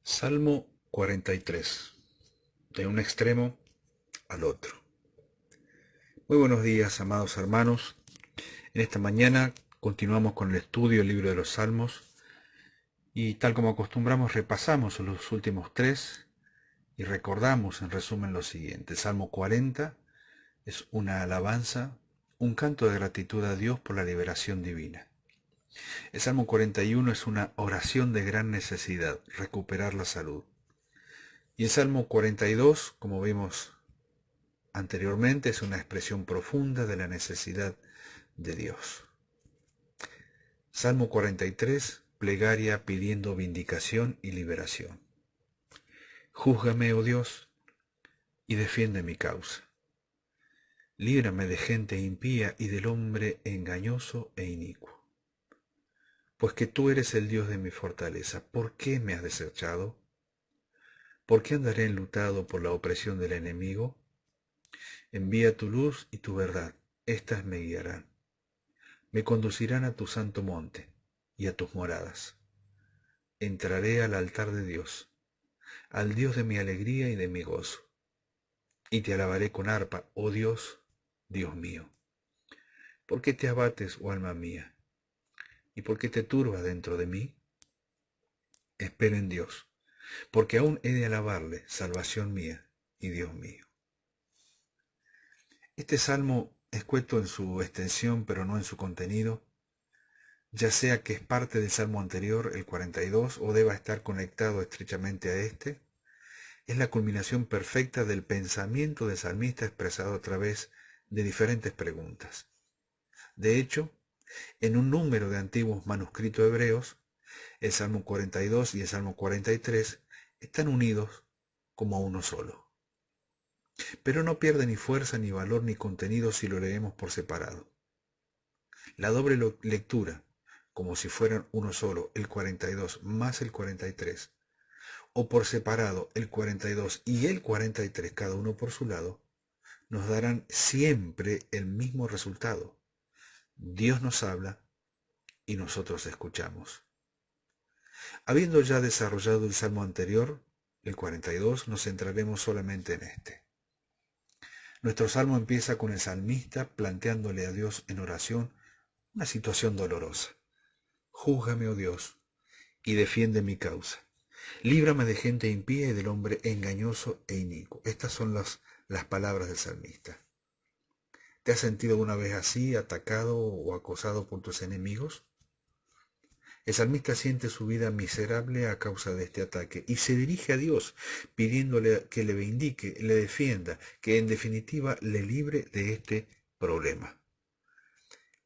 Salmo 43, de un extremo al otro. Muy buenos días, amados hermanos. En esta mañana continuamos con el estudio del libro de los Salmos y tal como acostumbramos repasamos los últimos tres y recordamos en resumen lo siguiente. El Salmo 40 es una alabanza, un canto de gratitud a Dios por la liberación divina. El Salmo 41 es una oración de gran necesidad, recuperar la salud. Y el Salmo 42, como vimos anteriormente, es una expresión profunda de la necesidad de Dios. Salmo 43, plegaria pidiendo vindicación y liberación. Júzgame, oh Dios, y defiende mi causa. Líbrame de gente impía y del hombre engañoso e inicuo. Pues que tú eres el Dios de mi fortaleza, ¿por qué me has desechado? ¿Por qué andaré enlutado por la opresión del enemigo? Envía tu luz y tu verdad, éstas me guiarán. Me conducirán a tu santo monte y a tus moradas. Entraré al altar de Dios, al Dios de mi alegría y de mi gozo, y te alabaré con arpa, oh Dios, Dios mío. ¿Por qué te abates, oh alma mía? ¿Y por qué te turbas dentro de mí? Espero en Dios, porque aún he de alabarle, salvación mía y Dios mío. Este salmo, escueto en su extensión, pero no en su contenido, ya sea que es parte del salmo anterior, el 42, o deba estar conectado estrechamente a este, es la culminación perfecta del pensamiento del salmista expresado a través de diferentes preguntas. De hecho, en un número de antiguos manuscritos hebreos, el Salmo 42 y el Salmo 43 están unidos como uno solo. Pero no pierde ni fuerza, ni valor, ni contenido si lo leemos por separado. La doble lectura, como si fueran uno solo, el 42 más el 43, o por separado el 42 y el 43, cada uno por su lado, nos darán siempre el mismo resultado. Dios nos habla y nosotros escuchamos. Habiendo ya desarrollado el salmo anterior, el 42, nos centraremos solamente en este. Nuestro salmo empieza con el salmista planteándole a Dios en oración una situación dolorosa. Júzgame, oh Dios, y defiende mi causa. Líbrame de gente impía y del hombre engañoso e inicuo. Estas son las palabras del salmista. ¿Te has sentido alguna vez así, atacado o acosado por tus enemigos? El salmista siente su vida miserable a causa de este ataque y se dirige a Dios pidiéndole que le vindique, le defienda, que en definitiva le libre de este problema.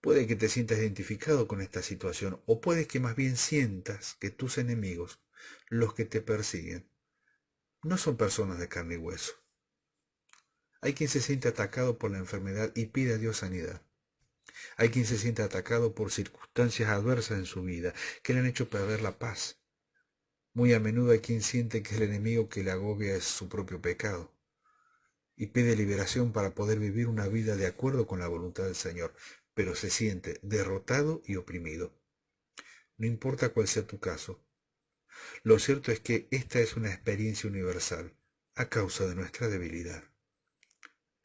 Puede que te sientas identificado con esta situación o puede que más bien sientas que tus enemigos, los que te persiguen, no son personas de carne y hueso. Hay quien se siente atacado por la enfermedad y pide a Dios sanidad. Hay quien se siente atacado por circunstancias adversas en su vida que le han hecho perder la paz. Muy a menudo hay quien siente que el enemigo que le agobia es su propio pecado y pide liberación para poder vivir una vida de acuerdo con la voluntad del Señor, pero se siente derrotado y oprimido. No importa cuál sea tu caso, lo cierto es que esta es una experiencia universal a causa de nuestra debilidad.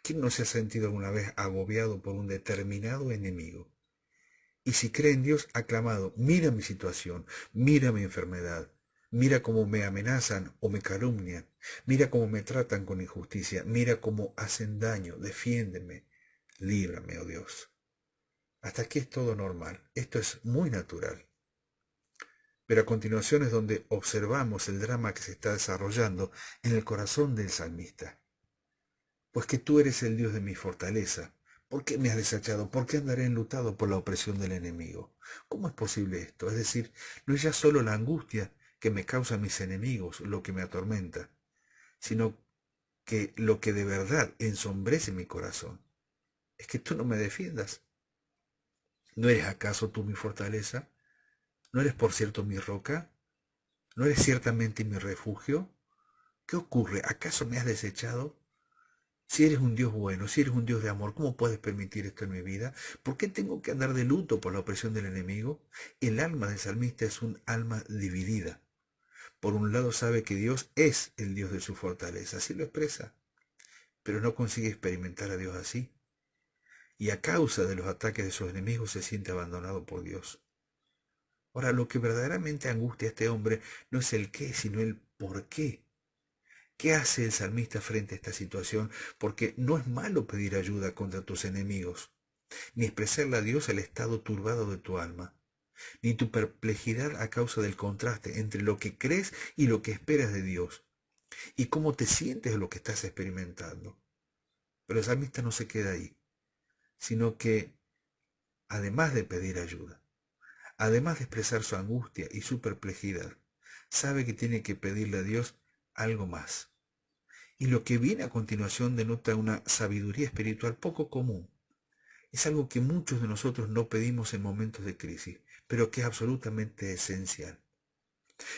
¿Quién no se ha sentido alguna vez agobiado por un determinado enemigo? Y si cree en Dios, ha clamado, mira mi situación, mira mi enfermedad, mira cómo me amenazan o me calumnian, mira cómo me tratan con injusticia, mira cómo hacen daño, defiéndeme, líbrame, oh Dios. Hasta aquí es todo normal, esto es muy natural. Pero a continuación es donde observamos el drama que se está desarrollando en el corazón del salmista. Pues que tú eres el Dios de mi fortaleza. ¿Por qué me has desechado? ¿Por qué andaré enlutado por la opresión del enemigo? ¿Cómo es posible esto? Es decir, no es ya solo la angustia que me causan mis enemigos lo que me atormenta, sino que lo que de verdad ensombrece mi corazón es que tú no me defiendas. ¿No eres acaso tú mi fortaleza? ¿No eres por cierto mi roca? ¿No eres ciertamente mi refugio? ¿Qué ocurre? ¿Acaso me has desechado? Si eres un Dios bueno, si eres un Dios de amor, ¿cómo puedes permitir esto en mi vida? ¿Por qué tengo que andar de luto por la opresión del enemigo? El alma del salmista es un alma dividida. Por un lado sabe que Dios es el Dios de su fortaleza, así lo expresa, pero no consigue experimentar a Dios así. Y a causa de los ataques de sus enemigos se siente abandonado por Dios. Ahora, lo que verdaderamente angustia a este hombre no es el qué, sino el por qué. ¿Qué hace el salmista frente a esta situación? Porque no es malo pedir ayuda contra tus enemigos, ni expresarle a Dios el estado turbado de tu alma, ni tu perplejidad a causa del contraste entre lo que crees y lo que esperas de Dios, y cómo te sientes de lo que estás experimentando. Pero el salmista no se queda ahí, sino que, además de pedir ayuda, además de expresar su angustia y su perplejidad, sabe que tiene que pedirle a Dios algo más. Y lo que viene a continuación denota una sabiduría espiritual poco común. Es algo que muchos de nosotros no pedimos en momentos de crisis, pero que es absolutamente esencial.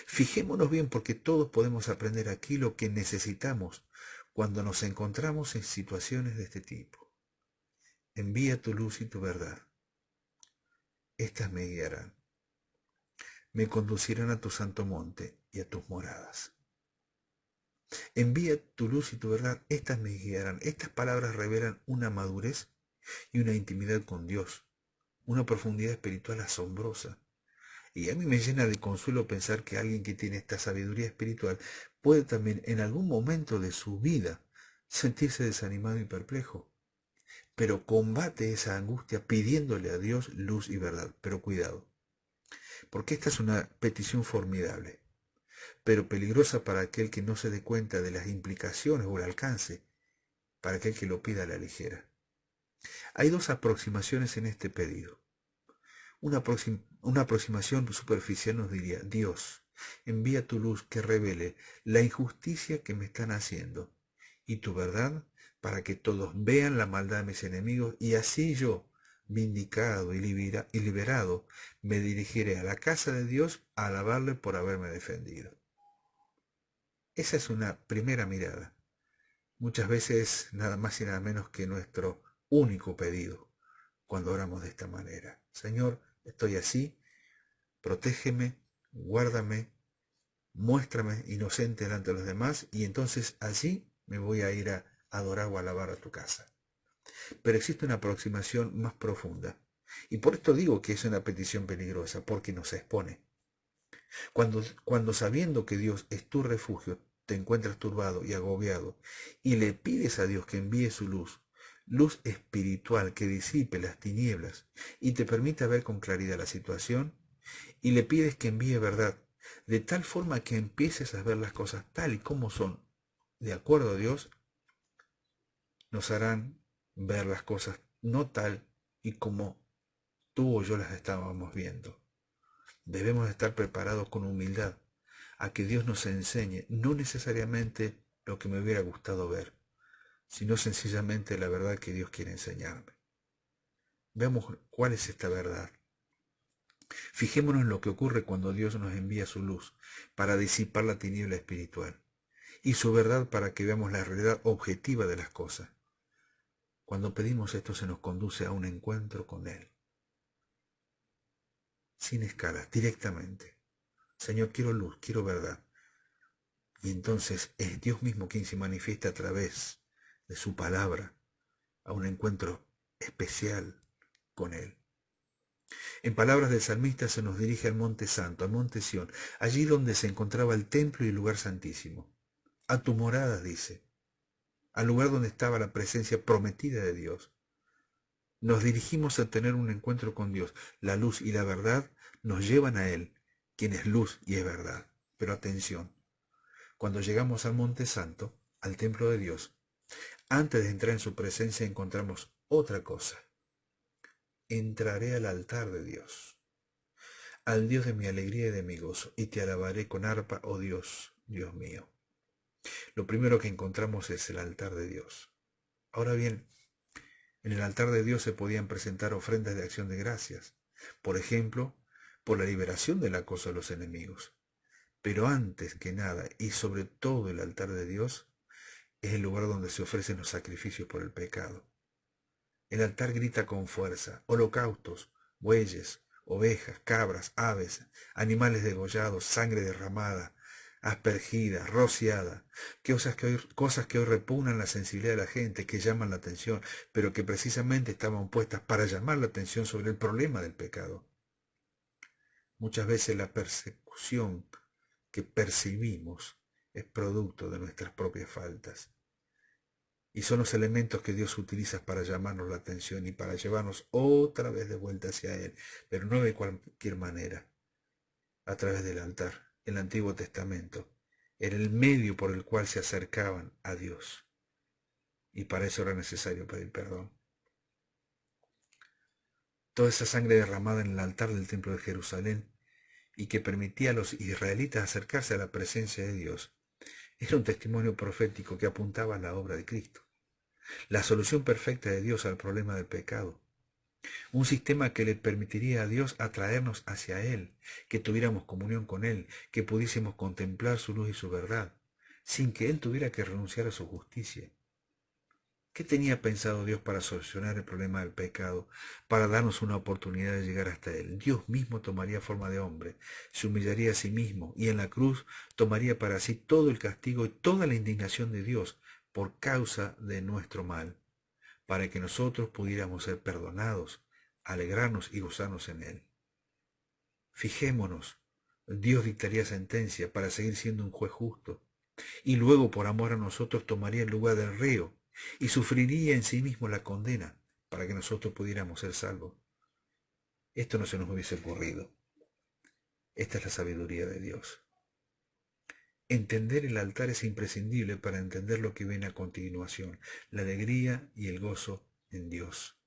Fijémonos bien porque todos podemos aprender aquí lo que necesitamos cuando nos encontramos en situaciones de este tipo. Envía tu luz y tu verdad. Estas me guiarán. Me conducirán a tu santo monte y a tus moradas. Envía tu luz y tu verdad, estas me guiarán. Estas palabras revelan una madurez y una intimidad con Dios, una profundidad espiritual asombrosa. Y a mí me llena de consuelo pensar que alguien que tiene esta sabiduría espiritual puede también en algún momento de su vida sentirse desanimado y perplejo. Pero combate esa angustia pidiéndole a Dios luz y verdad. Pero cuidado, porque esta es una petición formidable, pero peligrosa para aquel que no se dé cuenta de las implicaciones o el alcance, para aquel que lo pida a la ligera. Hay dos aproximaciones en este pedido. Una aproximación superficial nos diría: Dios, envía tu luz que revele la injusticia que me están haciendo y tu verdad para que todos vean la maldad de mis enemigos y así yo, vindicado y liberado, me dirigiré a la casa de Dios a alabarle por haberme defendido. Esa es una primera mirada. Muchas veces nada más y nada menos que nuestro único pedido cuando oramos de esta manera. Señor, estoy así, protégeme, guárdame, muéstrame inocente delante de los demás y entonces allí me voy a ir a adorar o alabar a tu casa. Pero existe una aproximación más profunda. Y por esto digo que es una petición peligrosa, porque nos expone. Cuando sabiendo que Dios es tu refugio, te encuentras turbado y agobiado, y le pides a Dios que envíe su luz, luz espiritual que disipe las tinieblas y te permita ver con claridad la situación, y le pides que envíe verdad, de tal forma que empieces a ver las cosas tal y como son, de acuerdo a Dios, nos harán ver las cosas no tal y como tú o yo las estábamos viendo. Debemos estar preparados con humildad a que Dios nos enseñe, no necesariamente lo que me hubiera gustado ver, sino sencillamente la verdad que Dios quiere enseñarme. Veamos cuál es esta verdad. Fijémonos en lo que ocurre cuando Dios nos envía su luz para disipar la tiniebla espiritual y su verdad para que veamos la realidad objetiva de las cosas. Cuando pedimos esto se nos conduce a un encuentro con Él, sin escalas, directamente. Señor, quiero luz, quiero verdad. Y entonces es Dios mismo quien se manifiesta a través de su palabra a un encuentro especial con Él. En palabras del salmista se nos dirige al monte santo, al monte Sión, allí donde se encontraba el templo y el lugar santísimo. A tu morada, dice, al lugar donde estaba la presencia prometida de Dios. Nos dirigimos a tener un encuentro con Dios. La luz y la verdad nos llevan a Él, quien es luz y es verdad. Pero atención, cuando llegamos al monte santo, al templo de Dios, antes de entrar en su presencia encontramos otra cosa. Entraré al altar de Dios, al Dios de mi alegría y de mi gozo, y te alabaré con arpa, oh Dios, Dios mío. Lo primero que encontramos es el altar de Dios. Ahora bien, en el altar de Dios se podían presentar ofrendas de acción de gracias, por ejemplo, por la liberación del acoso de los enemigos. Pero antes que nada, y sobre todo el altar de Dios, es el lugar donde se ofrecen los sacrificios por el pecado. El altar grita con fuerza: holocaustos, bueyes, ovejas, cabras, aves, animales degollados, sangre derramada, aspergida, rociada, cosas que hoy repugnan la sensibilidad de la gente, que llaman la atención, pero que precisamente estaban puestas para llamar la atención sobre el problema del pecado. Muchas veces la persecución que percibimos es producto de nuestras propias faltas. Y son los elementos que Dios utiliza para llamarnos la atención y para llevarnos otra vez de vuelta hacia Él, pero no de cualquier manera, a través del altar. El Antiguo Testamento era el medio por el cual se acercaban a Dios, y para eso era necesario pedir perdón. Toda esa sangre derramada en el altar del templo de Jerusalén y que permitía a los israelitas acercarse a la presencia de Dios, era un testimonio profético que apuntaba a la obra de Cristo, la solución perfecta de Dios al problema del pecado. Un sistema que le permitiría a Dios atraernos hacia Él, que tuviéramos comunión con Él, que pudiésemos contemplar su luz y su verdad, sin que Él tuviera que renunciar a su justicia. ¿Qué tenía pensado Dios para solucionar el problema del pecado, para darnos una oportunidad de llegar hasta Él? Dios mismo tomaría forma de hombre, se humillaría a sí mismo y en la cruz tomaría para sí todo el castigo y toda la indignación de Dios por causa de nuestro mal, para que nosotros pudiéramos ser perdonados, alegrarnos y gozarnos en Él. Fijémonos, Dios dictaría sentencia para seguir siendo un juez justo, y luego por amor a nosotros tomaría el lugar del reo y sufriría en sí mismo la condena para que nosotros pudiéramos ser salvos. Esto no se nos hubiese ocurrido. Esta es la sabiduría de Dios. Entender el altar es imprescindible para entender lo que viene a continuación, la alegría y el gozo en Dios.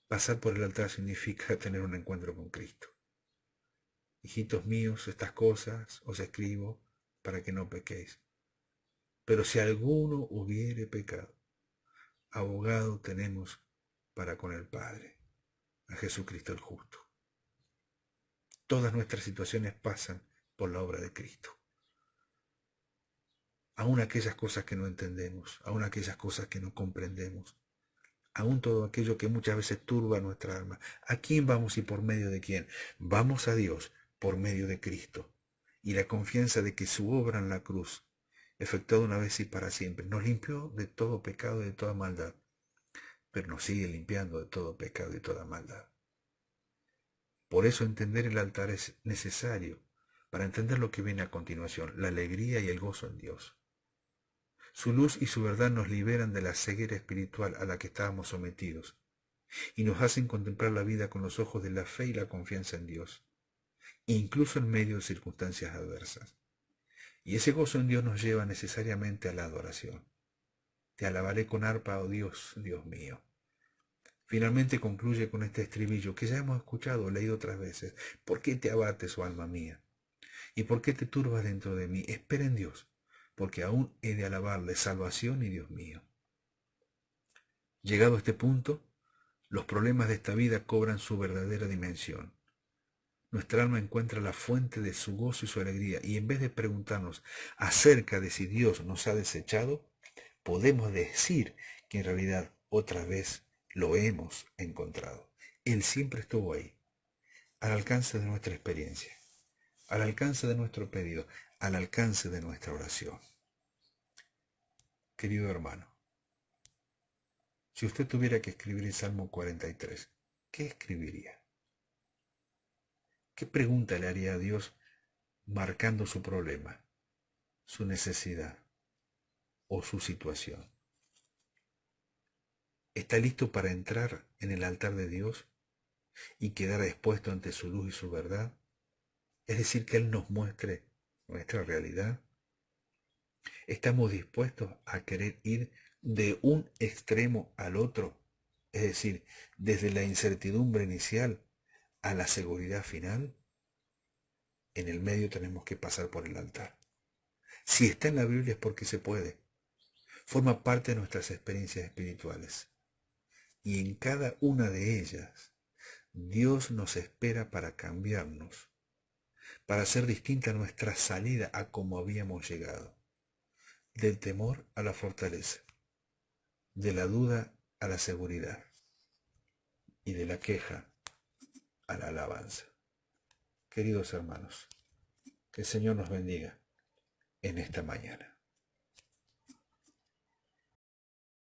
Pasar por el altar significa tener un encuentro con Cristo. Hijitos míos, estas cosas os escribo para que no pequéis. Pero si alguno hubiere pecado, abogado tenemos para con el Padre, a Jesucristo el justo. Todas nuestras situaciones pasan por la obra de Cristo. Aún aquellas cosas que no entendemos, aún aquellas cosas que no comprendemos, aún todo aquello que muchas veces turba nuestra alma. ¿A quién vamos y por medio de quién? Vamos a Dios por medio de Cristo. Y la confianza de que su obra en la cruz, efectuada una vez y para siempre, nos limpió de todo pecado y de toda maldad, pero nos sigue limpiando de todo pecado y toda maldad. Por eso entender el altar es necesario para entender lo que viene a continuación, la alegría y el gozo en Dios. Su luz y su verdad nos liberan de la ceguera espiritual a la que estábamos sometidos y nos hacen contemplar la vida con los ojos de la fe y la confianza en Dios, incluso en medio de circunstancias adversas. Y ese gozo en Dios nos lleva necesariamente a la adoración. Te alabaré con arpa, oh Dios, Dios mío. Finalmente concluye con este estribillo que ya hemos escuchado, leído otras veces. ¿Por qué te abates, oh alma mía? ¿Y por qué te turbas dentro de mí? Espera en Dios, porque aún he de alabarle, salvación y Dios mío. Llegado a este punto, los problemas de esta vida cobran su verdadera dimensión. Nuestra alma encuentra la fuente de su gozo y su alegría, y en vez de preguntarnos acerca de si Dios nos ha desechado, podemos decir que en realidad otra vez lo hemos encontrado. Él siempre estuvo ahí, al alcance de nuestra experiencia, al alcance de nuestro pedido, al alcance de nuestra oración. Querido hermano, si usted tuviera que escribir el Salmo 43, ¿qué escribiría? ¿Qué pregunta le haría a Dios marcando su problema, su necesidad o su situación? ¿Está listo para entrar en el altar de Dios y quedar expuesto ante su luz y su verdad? Es decir, que Él nos muestre nuestra realidad. ¿Estamos dispuestos a querer ir de un extremo al otro? Es decir, desde la incertidumbre inicial a la seguridad final. En el medio tenemos que pasar por el altar. Si está en la Biblia es porque se puede. Forma parte de nuestras experiencias espirituales. Y en cada una de ellas, Dios nos espera para cambiarnos, para hacer distinta nuestra salida a como habíamos llegado. Del temor a la fortaleza, de la duda a la seguridad y de la queja a la alabanza. Queridos hermanos, Que el Señor nos bendiga en esta mañana.